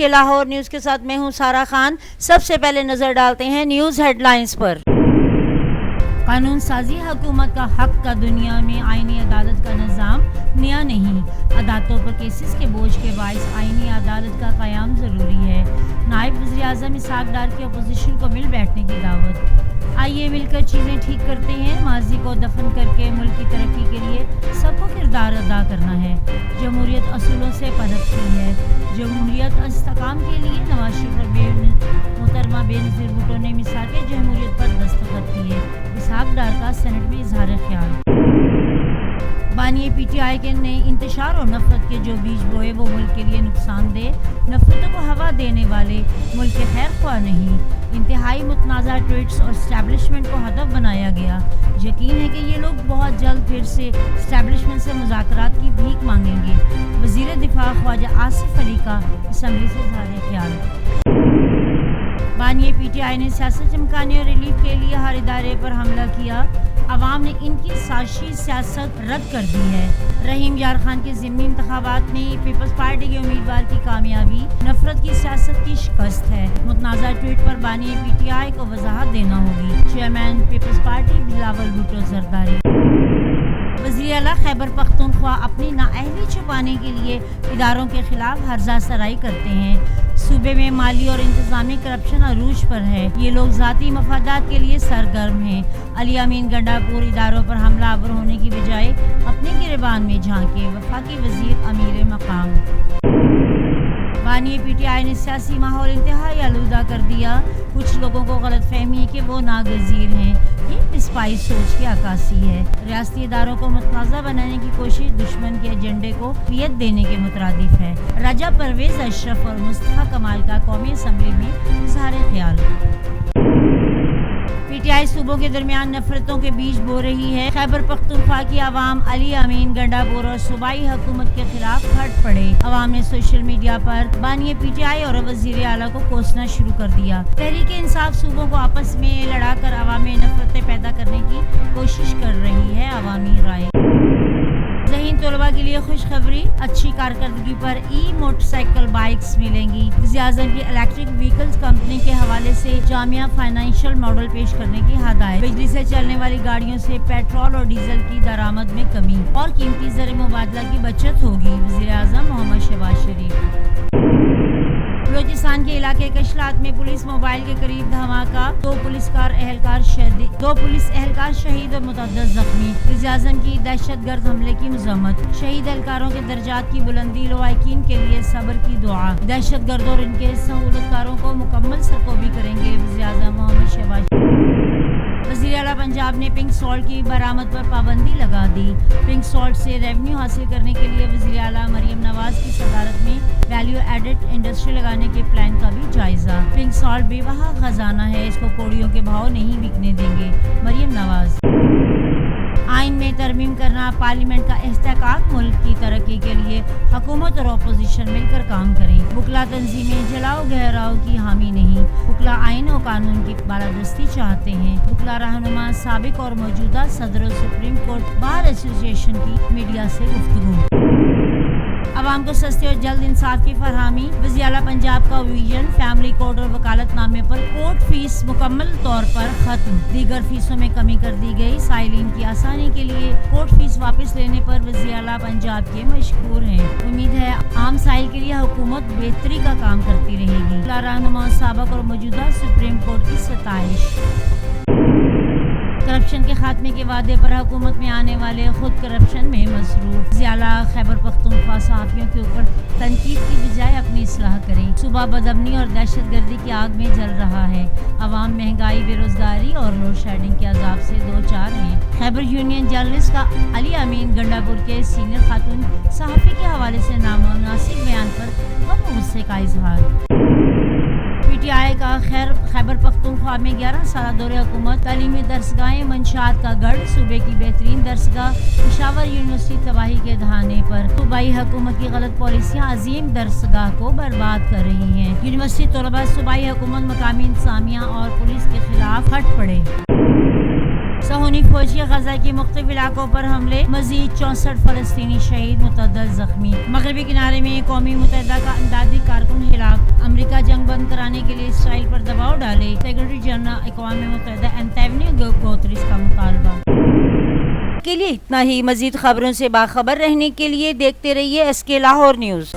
کے لاہور نیوز کے ساتھ میں ہوں سارا خان۔ سب سے پہلے نظر ڈالتے ہیں نیوز ہیڈ لائنز پر۔ قانون سازی حکومت کا حق کا دنیا میں آئینی عدالت کا نظام نیا نہیں، عدالتوں پر کیسز کے بوجھ کے باعث آئینی عدالت کا قیام ضروری ہے۔ نائب وزیر اعظم اسحاق ڈار کی اپوزیشن کو مل بیٹھنے کی دعوت۔ آئیے مل کر چیزیں ٹھیک کرتے ہیں، ماضی کو دفن کر کے ملک کی ترقی کے لیے سب کو کردار ادا کرنا ہے۔ جمہوریت اصولوں سے پنپتی ہے، جمہوریت استحکام کے لیے نواز شریف اور محترمہ بے نظیر بھٹو نے میثاق جمہوریت پر دستخط کیے۔ اسحاق ڈار کا سینٹ میں اظہار خیال۔ بانی پی ٹی آئی کے نے انتشار اور نفرت کے جو بیج بوئے وہ ملک کے لیے نقصان دہ، نفرتوں کو ہوا دینے والے، ملک کے خیر خواہ نہیں۔ انتہائی متنازع ٹویٹس اور اسٹیبلشمنٹ کو ہدف بنایا گیا۔ یقین ہے کہ یہ لوگ بہت جلد پھر سے اسٹیبلشمنٹ سے مذاکرات کی بھیک مانگیں گے۔ وزیر دفاع خواجہ آصف علی کا اسمبلی سے اظہار خیال۔ بانی پی ٹی آئی نے سیاست چمکانے اور ریلیف کے لیے ہر ادارے پر حملہ کیا، عوام نے ان کی سازشی سیاست رد کر دی ہے۔ رحیم یار خان کے ضمنی انتخابات میں پیپلز پارٹی کے امیدوار کی کامیابی نفرت کی سیاست کی شکست ہے۔ متنازع ٹویٹ پر بانی پی ٹی آئی کو وضاحت دینا ہوگی۔ چیئرمین پیپلز پارٹی بلاول بھٹو زرداری۔ وزیر اعلیٰ خیبر پختونخوا اپنی نااہلی چھپانے کے لیے اداروں کے خلاف ہرزہ سرائی کرتے ہیں۔ صوبے میں مالی اور انتظامی کرپشن عروج پر ہے، یہ لوگ ذاتی مفادات کے لیے سرگرم ہیں۔ علی امین گنڈا پور اداروں پر حملہ آور ہونے کی بجائے اپنے گریبان میں جھانکے، وفاقی وزیر امیر مقام۔ بانی پی ٹی آئی نے سیاسی ماحول انتہائی آلودہ کر دیا، کچھ لوگوں کو غلط فہمی ہے کہ وہ ناگزیر ہیں، یہ پسپائی سوچ کی عکاسی ہے۔ ریاستی اداروں کو متنازع بنانے کی کوشش دشمن کے ایجنڈے کو قوت دینے کے مترادف ہے۔ راجہ پرویز اشرف اور مصطفیٰ کمال کا قومی اسمبلی میں اظہار خیال۔ پی ٹی آئی صوبوں کے درمیان نفرتوں کے بیج بو رہی ہے۔ خیبر پختونخوا کی عوام علی امین گنڈا پور اور صوبائی حکومت کے خلاف پھٹ پڑے۔ عوام نے سوشل میڈیا پر بانی پی ٹی آئی اور وزیر اعلیٰ کو کوسنا شروع کر دیا۔ تحریک انصاف صوبوں کو آپس میں لڑا کر عوام میں نفرتیں پیدا کرنے کی کوشش کر رہی ہے۔ عوامی رائے۔ ذہین طلباء کے لیے خوشخبری، اچھی کارکردگی پر ای موٹر سائیکل بائکس ملیں گی۔ وزیر اعظم کی الیکٹرک وہیکلز کمپنی کے حوالے سے جامع فائنینشیل ماڈل پیش کرنے کی ہدایت۔ بجلی سے چلنے والی گاڑیوں سے پیٹرول اور ڈیزل کی درآمد میں کمی اور قیمتی زر مبادلہ کی بچت ہوگی۔ وزیر اعظم محمد شہباز شریف۔ بلوچستان کے علاقے کشلات میں پولیس موبائل کے قریب دھماکہ، دو پولیس اہلکار شہید اور متعدد زخمی۔ وزیر اعظم کی دہشت گرد حملے کی مذمت، شہید اہلکاروں کے درجات کی بلندی، لواحقین کے لیے صبر کی دعا۔ دہشت گردوں اور ان کے سہولت کاروں کو مکمل سرکوبی کریں گے وزیر اعظم محمد شہباز۔ وزیر اعلیٰ پنجاب نے پنک سالٹ کی برآمد پر پابندی لگا دی۔ پنک سالٹ سے ریونیو حاصل کرنے کے لیے وزیر اعلیٰ مریم نواز کی صدارت میں ویلیو ایڈڈ انڈسٹری لگانے کے پلان کا بھی جائزہ۔ پنک سالٹ بے بہا خزانہ ہے، اس کو کوڑیوں کے بھاؤ نہیں بکنے دیں گے، مریم نواز۔ آئین میں ترمیم کرنا، پارلیمنٹ کا احتکاک، ملک کی ترقی کے لیے حکومت اور اپوزیشن مل کر کام کریں۔ وکلا تنظیمیں جلاؤ گہراؤ کی حامی نہیں، وکلا آئین و قانون کی بالادستی چاہتے ہیں۔ وکلا رہنما، سابق اور موجودہ صدر سپریم کورٹ بار ایسوسی ایشن کی میڈیا سے گفتگو۔ عوام کو سستے اور جلد انصاف کی فراہمی، وزیر اعلیٰ پنجاب کا ویژن، فیملی کوڈ اور وکالت نامے پر کورٹ فیس مکمل طور پر ختم، دیگر فیسوں میں کمی کر دی گئی۔ سائلین کی آسانی کے لیے کورٹ فیس واپس لینے پر وزیر اعلیٰ پنجاب کے مشکور ہیں۔ امید ہے عام سائل کے لیے حکومت بہتری کا کام کرتی رہے گی۔ رہنما، سابق اور موجودہ سپریم کورٹ کی ستائش۔ کرپشن کے خاتمے کے وعدے پر حکومت میں آنے والے خود کرپشن میں مصروف۔ وزیر اعلیٰ خیبر پختونخوا صحافیوں کے اوپر تنقید کی بجائے اپنی اصلاح کریں۔ صوبہ بدامنی اور دہشت گردی کی آگ میں جل رہا ہے، عوام مہنگائی، بے روزگاری اور لوڈ شیڈنگ کے عذاب سے دوچار ہیں۔ خیبر یونین جرنلسٹ کا علی امین گنڈا پور کے سینئر خاتون صحافی کے حوالے سے نامناسب بیان پر غم و غصے کا اظہار۔ پی ٹی آئی کا خیبر پختونخوا میں 11 سالہ دور حکومت، تعلیمی درسگاہیں منشیات کا گڑھ، صوبے کی بہترین درسگاہ پشاور یونیورسٹی تباہی کے دہانے پر۔ صوبائی حکومت کی غلط پالیسیاں عظیم درسگاہ کو برباد کر رہی ہیں۔ یونیورسٹی طلباء، صوبائی حکومت، مقامی انتظامیہ اور پولیس کے خلاف پھٹ پڑے۔ صہیونی فوج کے غزہ کے مختلف علاقوں پر حملے، مزید 64 فلسطینی شہید، متعدد زخمی۔ مغربی کنارے میں اقوام متحدہ کا امدادی کارکن ہلاک، امریکہ جنگ بند کرانے کے لیے اسرائیل پر دباؤ ڈالے، سیکرٹری جنرل اقوام متحدہ اینٹونیو گوتریس کا مطالبہ۔ کے لیے اتنا ہی، مزید خبروں سے باخبر رہنے کے لیے دیکھتے رہیے SK لاہور نیوز۔